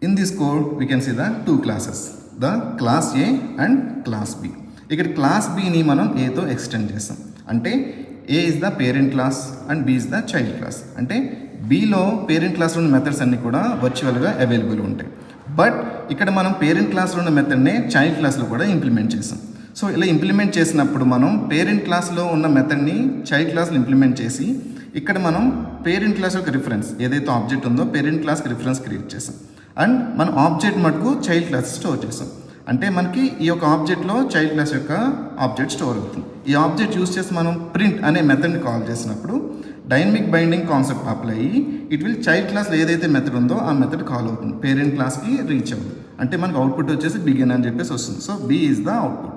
In this code we can see the two classes, the class A and class B. ఇక్కడ class బిని మనం ఏతో extend చేస్తాం. అంటే A is the parent class and B is the child class. అంటే బిలో parent క్లాస్లో ఉన్న మెథడ్స్ అన్నీ కూడా వర్చువల్గా అవైలబుల్ ఉంటాయి. బట్ ఇక్కడ మనం పేరెంట్ క్లాస్లో ఉన్న మెథడ్నే చైల్డ్ క్లాస్లో కూడా ఇంప్లిమెంట్ చేస్తాం. సో ఇలా ఇంప్లిమెంట్ చేసినప్పుడు మనం పేరెంట్ క్లాస్లో ఉన్న మెథడ్ని చైల్డ్ క్లాస్లో ఇంప్లిమెంట్ చేసి ఇక్కడ మనం పేరెంట్ క్లాస్ యొక్క రిఫరెన్స్ ఏదైతే ఆబ్జెక్ట్ ఉందో పేరెంట్ క్లాస్కి రిఫరెన్స్ క్రియేట్ చేస్తాం. అండ్ మన ఆబ్జెక్ట్ మటుకు చైల్డ్ క్లాస్ స్టోర్ చేస్తాం. అంటే మనకి ఈ యొక్క ఆబ్జెక్ట్లో చైల్డ్ క్లాస్ యొక్క ఆబ్జెక్ట్ స్టోర్ అవుతుంది. ఈ ఆబ్జెక్ట్ యూస్ చేసి మనం ప్రింట్ అనే మెథడ్ని కాల్ చేసినప్పుడు డైనమిక్ బైండింగ్ కాన్సెప్ట్ అప్లై అయ్యి ఇట్ విల్ చైల్డ్ క్లాస్లో ఏదైతే మెథడ్ ఉందో ఆ మెథడ్ కాల్ అవుతుంది, పేరెంట్ క్లాస్కి రీచ్ అవుతుంది. అంటే మనకు అవుట్పుట్ వచ్చేసి బిగిన్ అని చెప్పేసి వస్తుంది. So B is the output.